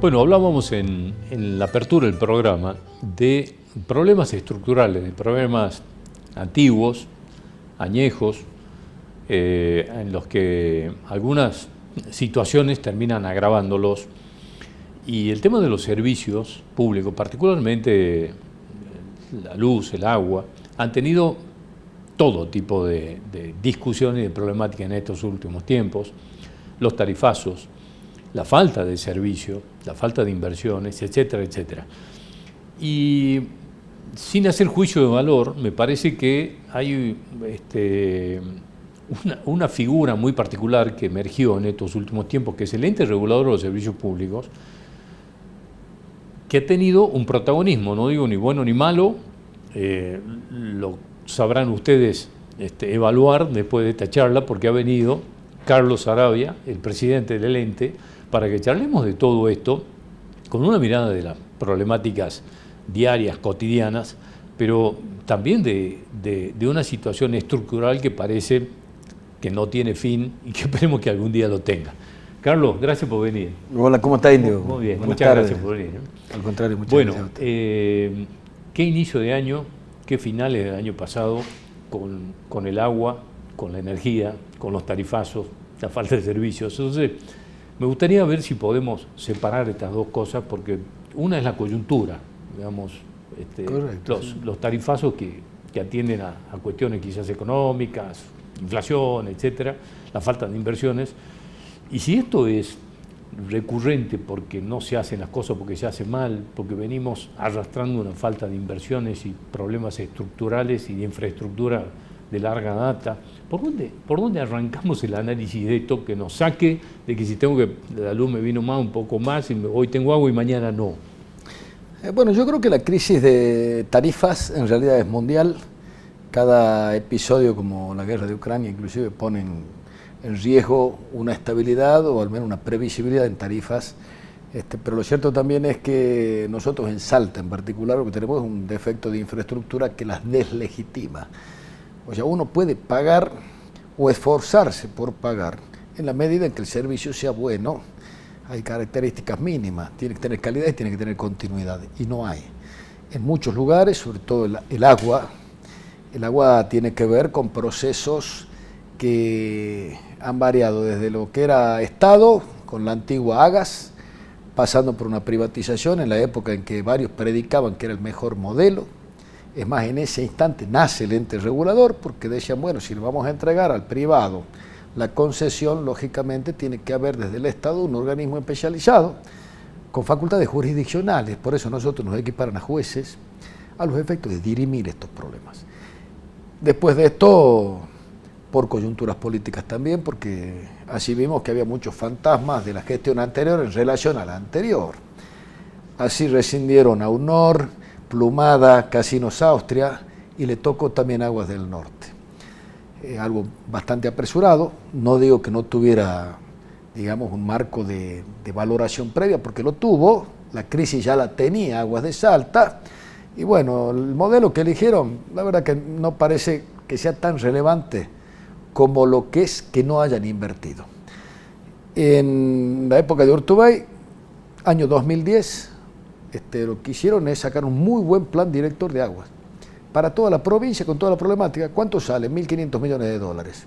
Bueno, hablábamos en la apertura del programa de problemas estructurales, de problemas antiguos, añejos, en los que algunas situaciones terminan agravándolos. Y el tema de los servicios públicos, particularmente la luz, el agua, han tenido todo tipo de discusiones y de problemáticas en estos últimos tiempos. Los tarifazos, la falta de servicio, la falta de inversiones, etcétera, etcétera. Y sin hacer juicio de valor, me parece que hay una figura muy particular que emergió en estos últimos tiempos, que es el ente regulador de los servicios públicos, que ha tenido un protagonismo, no digo ni bueno ni malo, lo sabrán ustedes evaluar después de esta charla, porque ha venido Carlos Saravia, el presidente del ente, para que charlemos de todo esto con una mirada de las problemáticas diarias, cotidianas, pero también de una situación estructural que parece que no tiene fin y que esperemos que algún día lo tenga. Carlos, gracias por venir. Hola, ¿cómo está, Indio? Muy bien, Buenas muchas tardes. gracias por venir. Al contrario, muchas bueno, gracias a usted. ¿qué inicio de año, qué finales del año pasado con el agua, con la energía, con los tarifazos, la falta de servicios? Entonces, me gustaría ver si podemos separar estas dos cosas, porque una es la coyuntura, digamos, Correcto, los tarifazos que atienden a cuestiones quizás económicas, inflación, etcétera, la falta de inversiones. Y si esto es recurrente porque no se hacen las cosas, porque se hace mal, porque venimos arrastrando una falta de inversiones y problemas estructurales y de infraestructura de larga data, ¿por dónde arrancamos el análisis de esto que nos saque de que si tengo que la luz me vino más, un poco más, y hoy tengo agua y mañana no? Bueno, yo creo que la crisis de tarifas en realidad es mundial. Cada episodio, como la guerra de Ucrania, inclusive ponen en riesgo una estabilidad o al menos una previsibilidad en tarifas. Pero lo cierto también es que nosotros en Salta en particular lo que tenemos es un defecto de infraestructura que las deslegitima. O sea, uno puede pagar o esforzarse por pagar en la medida en que el servicio sea bueno. Hay características mínimas, tiene que tener calidad y tiene que tener continuidad, y no hay. En muchos lugares, sobre todo el agua tiene que ver con procesos que han variado desde lo que era Estado, con la antigua Agas, pasando por una privatización en la época en que varios predicaban que era el mejor modelo. Es más, en ese instante nace el ente regulador, porque decían, bueno, si le vamos a entregar al privado la concesión, lógicamente tiene que haber desde el Estado un organismo especializado con facultades jurisdiccionales. Por eso nosotros nos equiparan a jueces a los efectos de dirimir estos problemas. Después de esto, por coyunturas políticas también, porque así vimos que había muchos fantasmas de la gestión anterior en relación a la anterior. Así rescindieron a UNOR, Plumada, Casinos Austria, y le tocó también Aguas del Norte. Algo bastante apresurado, no digo que no tuviera, digamos, un marco de valoración previa, porque lo tuvo, la crisis ya la tenía Aguas de Salta, y bueno, el modelo que eligieron, la verdad que no parece que sea tan relevante como lo que es que no hayan invertido. En la época de Urtubey, año 2010, lo que hicieron es sacar un muy buen plan director de aguas para toda la provincia, con toda la problemática. ¿Cuánto sale? 1.500 millones de dólares.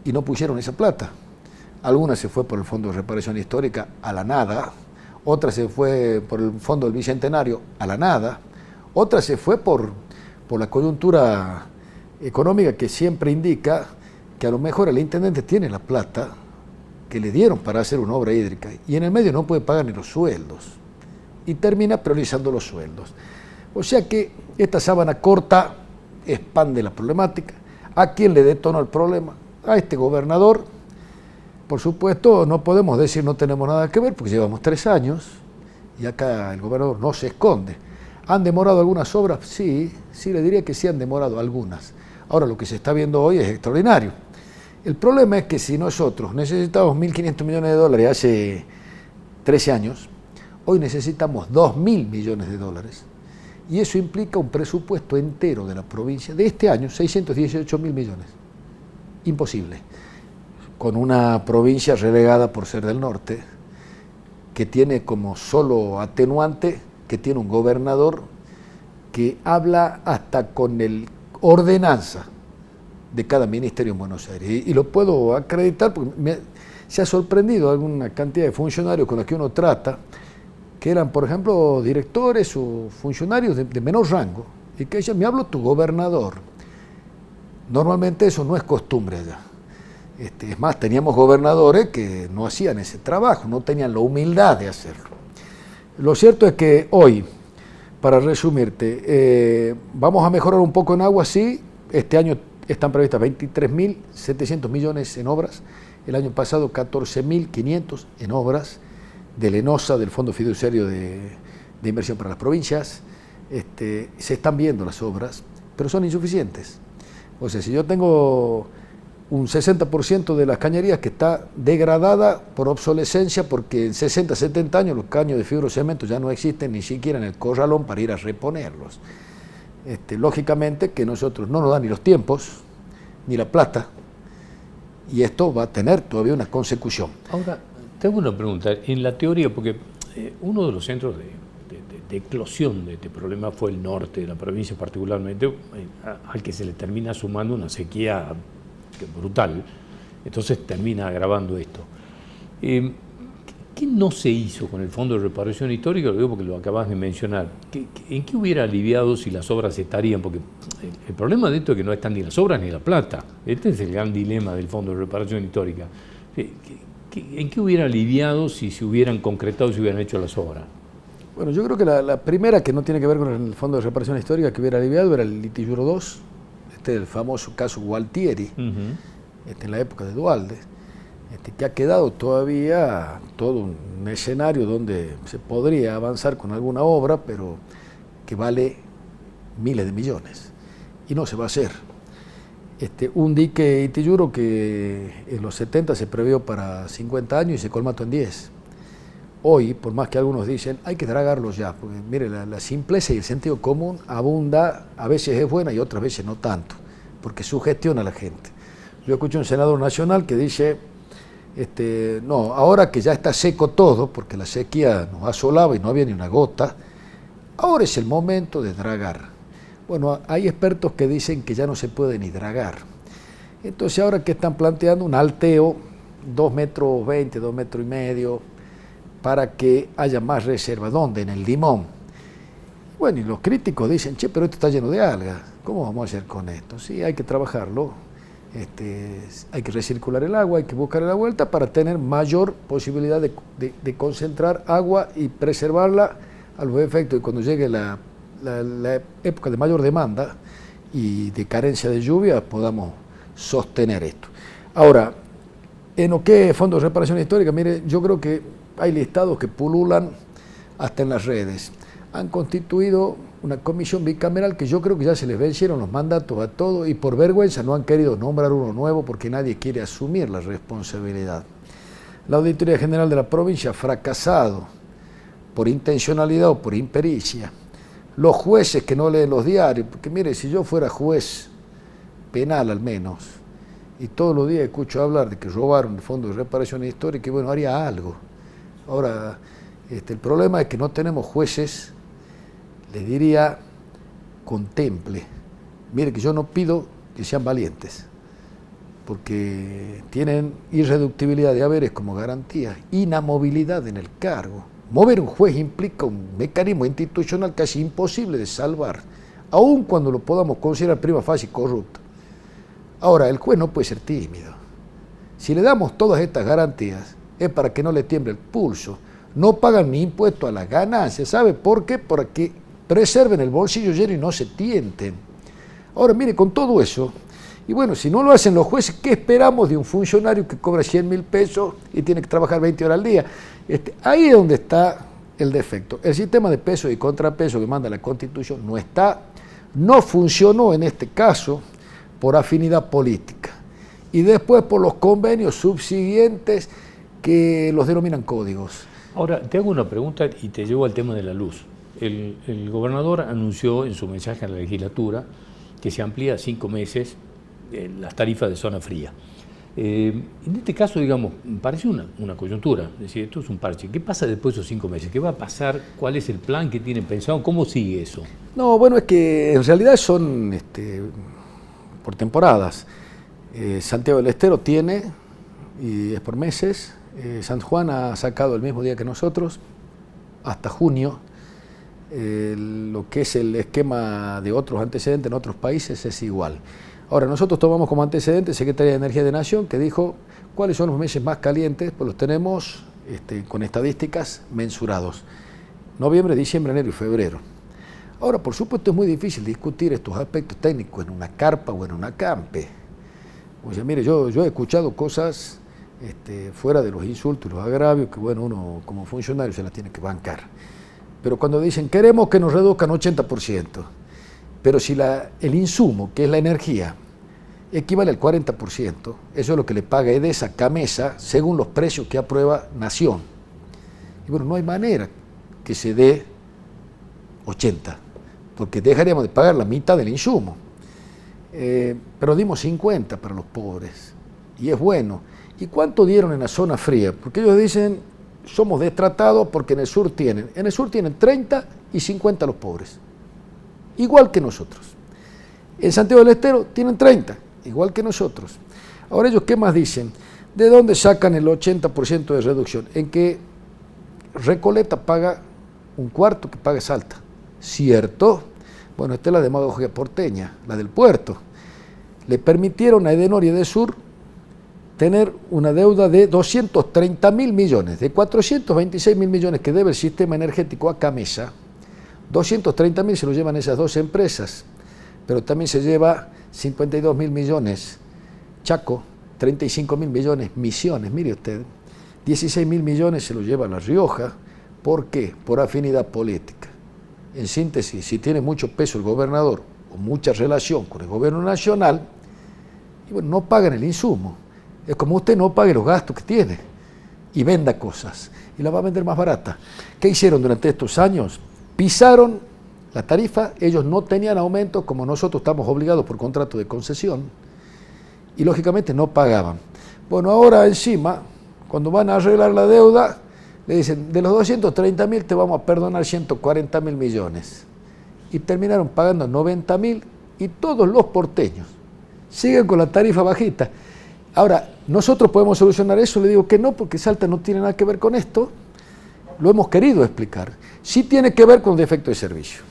Y no pusieron esa plata. Alguna se fue por el Fondo de Reparación Histórica a la nada, otra se fue por el Fondo del Bicentenario a la nada, otra se fue por la coyuntura económica que siempre indica que a lo mejor el intendente tiene la plata que le dieron para hacer una obra hídrica y en el medio no puede pagar ni los sueldos y termina priorizando los sueldos. O sea que esta sábana corta expande la problemática. ¿A quién le detonó el problema? A este gobernador. Por supuesto, no podemos decir no tenemos nada que ver porque llevamos 3 años y acá el gobernador no se esconde. ¿Han demorado algunas obras? Sí, le diría que sí han demorado algunas. Ahora lo que se está viendo hoy es extraordinario. El problema es que si nosotros necesitábamos 1.500 millones de dólares hace 13 años, hoy necesitamos 2.000 millones de dólares. Y eso implica un presupuesto entero de la provincia de este año, 618.000 millones. Imposible. Con una provincia relegada por ser del norte, que tiene como solo atenuante que tiene un gobernador que habla hasta con el ordenanza de cada ministerio en Buenos Aires. Y lo puedo acreditar porque se ha sorprendido alguna cantidad de funcionarios con los que uno trata, que eran, por ejemplo, directores o funcionarios de menor rango, y que dicen, me hablo tu gobernador. Normalmente eso no es costumbre allá. Es más, teníamos gobernadores que no hacían ese trabajo, no tenían la humildad de hacerlo. Lo cierto es que hoy, para resumirte, vamos a mejorar un poco en agua, sí. Este año están previstas 23.700 millones en obras, el año pasado 14.500 en obras del ENOSA, del Fondo Fiduciario de Inversión para las Provincias. Se están viendo las obras, pero son insuficientes. O sea, si yo tengo un 60% de las cañerías que está degradada por obsolescencia, porque en 60, 70 años los caños de fibrocemento ya no existen ni siquiera en el corralón para ir a reponerlos. Lógicamente que nosotros no nos dan ni los tiempos, ni la plata, y esto va a tener todavía una consecución. Ahora, tengo una pregunta. En la teoría, porque uno de los centros de eclosión de este problema fue el norte de la provincia, particularmente, al que se le termina sumando una sequía brutal, entonces termina agravando esto. ¿Qué no se hizo con el Fondo de Reparación Histórica? Lo digo porque lo acabas de mencionar. ¿En qué hubiera aliviado si las obras estarían? Porque el problema de esto es que no están ni las obras ni la plata. Este es el gran dilema del Fondo de Reparación Histórica. ¿En qué hubiera aliviado si se hubieran concretado, si hubieran hecho las obras? Bueno, yo creo que la primera, que no tiene que ver con el Fondo de Reparación Histórica, que hubiera aliviado era el Litiguro 2, el famoso caso Gualtieri, en la época de Duhalde, que ha quedado todavía todo un escenario donde se podría avanzar con alguna obra, pero que vale miles de millones, y no se va a hacer. Un dique Itiyuro que en los 70 se previó para 50 años y se colmató en 10. Hoy, por más que algunos dicen, hay que dragarlos ya, porque mire, la simpleza y el sentido común abunda, a veces es buena y otras veces no tanto, porque sugestiona a la gente. Yo escucho un senador nacional que dice, no, ahora que ya está seco todo, porque la sequía nos asolaba y no había ni una gota, ahora es el momento de dragar. Bueno, hay expertos que dicen que ya no se puede ni dragar. Entonces ahora que están planteando un alteo, 2,20 metros, 2,5 metros, para que haya más reserva. ¿Dónde? En el Limón. Bueno, y los críticos dicen, che, pero esto está lleno de algas, ¿cómo vamos a hacer con esto? Sí, hay que trabajarlo, hay que recircular el agua, hay que buscar la vuelta para tener mayor posibilidad de concentrar agua y preservarla a los efectos. Y cuando llegue la época de mayor demanda y de carencia de lluvia, podamos sostener esto. Ahora, en lo que es Fondo de Reparación Histórica, mire, yo creo que hay listados que pululan hasta en las redes. Han constituido una comisión bicameral que yo creo que ya se les vencieron los mandatos a todos y por vergüenza no han querido nombrar uno nuevo porque nadie quiere asumir la responsabilidad. La Auditoría General de la provincia ha fracasado por intencionalidad o por impericia. Los jueces que no leen los diarios, porque mire, si yo fuera juez penal al menos, y todos los días escucho hablar de que robaron el Fondo de Reparación Histórica, y bueno, haría algo. Ahora, el problema es que no tenemos jueces, les diría, contemple. Mire que yo no pido que sean valientes, porque tienen irreductibilidad de haberes como garantía, inamovilidad en el cargo. Mover un juez implica un mecanismo institucional casi imposible de salvar, aun cuando lo podamos considerar prima facie corrupto. Ahora, el juez no puede ser tímido. Si le damos todas estas garantías, es para que no le tiemble el pulso. No pagan ni impuesto a las ganancias. ¿Sabe por qué? Para que preserven el bolsillo lleno y no se tienten. Ahora, mire, con todo eso, y bueno, si no lo hacen los jueces, ¿qué esperamos de un funcionario que cobra 100.000 pesos y tiene que trabajar 20 horas al día? Ahí es donde está el defecto. El sistema de pesos y contrapesos que manda la Constitución no funcionó en este caso por afinidad política. Y después por los convenios subsiguientes que los denominan códigos. Ahora, te hago una pregunta y te llevo al tema de la luz. El gobernador anunció en su mensaje a la legislatura que se amplía a 5 meses las tarifas de zona fría. En este caso, digamos, parece una coyuntura, es decir, esto es un parche. ¿Qué pasa después de esos 5 meses? ¿Qué va a pasar? ¿Cuál es el plan que tienen pensado? ¿Cómo sigue eso? No, bueno, es que en realidad son por temporadas. Santiago del Estero tiene, y es por meses. San Juan ha sacado el mismo día que nosotros, hasta junio. Lo que es el esquema de otros antecedentes en otros países es igual. Ahora, nosotros tomamos como antecedente Secretaría de Energía de Nación, que dijo cuáles son los meses más calientes, pues los tenemos con estadísticas mensurados. Noviembre, diciembre, enero y febrero. Ahora, por supuesto, es muy difícil discutir estos aspectos técnicos en una carpa o en una campe. O sea, mire, yo he escuchado cosas fuera de los insultos y los agravios que, bueno, uno como funcionario se las tiene que bancar. Pero cuando dicen, queremos que nos reduzcan 80%, pero si el insumo, que es la energía, equivale al 40%, eso es lo que le paga Edesa, Camesa, según los precios que aprueba Nación. Y bueno, no hay manera que se dé 80, porque dejaríamos de pagar la mitad del insumo. Pero dimos 50 para los pobres, y es bueno. ¿Y cuánto dieron en la zona fría? Porque ellos dicen, somos destratados porque en el sur tienen 30 y 50 los pobres, igual que nosotros. En Santiago del Estero tienen 30, igual que nosotros. Ahora ellos, ¿qué más dicen? ¿De dónde sacan el 80% de reducción? En que Recoleta paga un cuarto que paga Salta. ¿Cierto? Bueno, esta es la demagogia porteña, la del puerto. Le permitieron a Edenor y Edesur tener una deuda de 230.000 millones, de 426.000 millones que debe el sistema energético a Camesa. 230.000 se lo llevan esas dos empresas, pero también se lleva 52.000 millones Chaco, 35.000 millones Misiones, mire usted, 16.000 millones se lo lleva La Rioja. ¿Por qué? Por afinidad política. En síntesis, si tiene mucho peso el gobernador o mucha relación con el gobierno nacional, y bueno, no pagan el insumo. Es como usted no pague los gastos que tiene y venda cosas y la va a vender más barata. ¿Qué hicieron durante estos años? Pisaron la tarifa, ellos no tenían aumento como nosotros estamos obligados por contrato de concesión y lógicamente no pagaban. Bueno, ahora encima, cuando van a arreglar la deuda, le dicen, de los 230.000 te vamos a perdonar 140.000 millones. Y terminaron pagando 90.000 y todos los porteños siguen con la tarifa bajita. Ahora, ¿nosotros podemos solucionar eso? Le digo que no, porque Salta no tiene nada que ver con esto. Lo hemos querido explicar. Sí tiene que ver con defecto de servicio.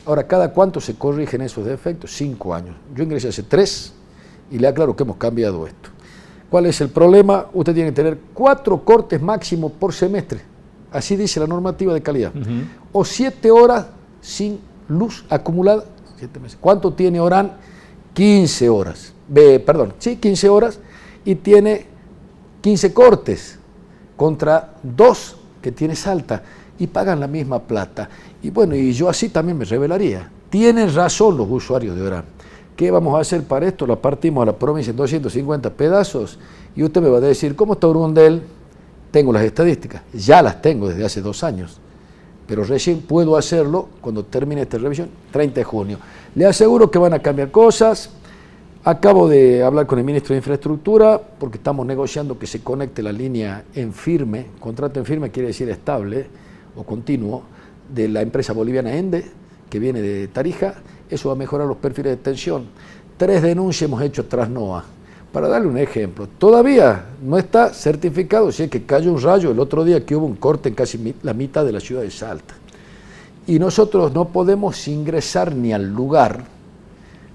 Ahora, ¿cada cuánto se corrigen esos defectos? 5 años. Yo ingresé hace 3 y le aclaro que hemos cambiado esto. ¿Cuál es el problema? Usted tiene que tener 4 cortes máximo por semestre. Así dice la normativa de calidad. O 7 horas sin luz acumulada. 7 meses. ¿Cuánto tiene Orán? 15 horas. 15 horas y tiene 15 cortes contra 2 que tiene Salta y pagan la misma plata. Y bueno, y yo así también me rebelaría. Tienen razón los usuarios de Orán. ¿Qué vamos a hacer para esto? La partimos a la provincia en 250 pedazos y usted me va a decir, ¿cómo está Urundel? Tengo las estadísticas, ya las tengo desde hace 2 años, pero recién puedo hacerlo cuando termine esta revisión, 30 de junio. Le aseguro que van a cambiar cosas. Acabo de hablar con el ministro de Infraestructura porque estamos negociando que se conecte la línea en firme, contrato en firme quiere decir estable o continuo, de la empresa boliviana Ende, que viene de Tarija. Eso va a mejorar los perfiles de tensión. 3 denuncias hemos hecho tras NOA. Para darle un ejemplo, todavía no está certificado si es que cayó un rayo el otro día que hubo un corte en casi la mitad de la ciudad de Salta. Y nosotros no podemos ingresar ni al lugar,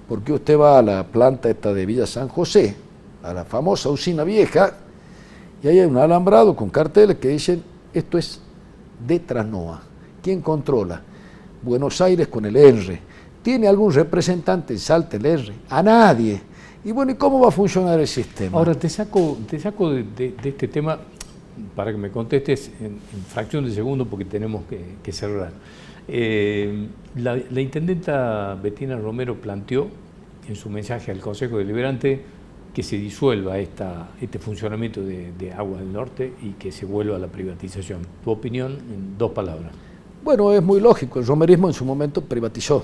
porque usted va a la planta esta de Villa San José, a la famosa usina vieja, y ahí hay un alambrado con carteles que dicen, esto es de Trasnoa. ¿Quién controla? Buenos Aires con el ENRE. ¿Tiene algún representante en Salta el ENRE? A nadie. Y bueno, ¿y cómo va a funcionar el sistema? Ahora te saco de este tema para que me contestes en fracción de segundo porque tenemos que cerrar. La intendenta Bettina Romero planteó en su mensaje al Consejo Deliberante que se disuelva este funcionamiento de Aguas del Norte y que se vuelva a la privatización. Tu opinión en 2 palabras. Bueno, es muy lógico, el romerismo en su momento privatizó.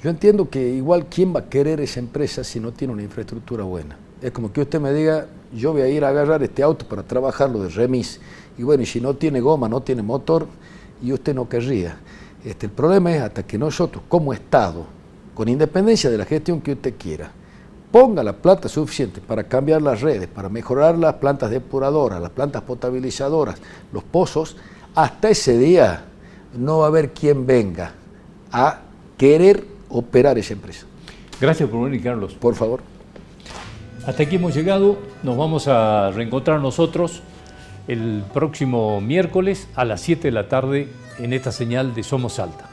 Yo entiendo que igual quién va a querer esa empresa si no tiene una infraestructura buena. Es como que usted me diga, yo voy a ir a agarrar este auto para trabajarlo de remis, y bueno, y si no tiene goma, no tiene motor, y usted no querría. El problema es hasta que nosotros, como Estado, con independencia de la gestión que usted quiera, ponga la plata suficiente para cambiar las redes, para mejorar las plantas depuradoras, las plantas potabilizadoras, los pozos, hasta ese día no va a haber quien venga a querer operar esa empresa. Gracias por venir, Carlos. Por favor. Hasta aquí hemos llegado. Nos vamos a reencontrar nosotros el próximo miércoles a las 7 de la tarde en esta señal de Somos Salta.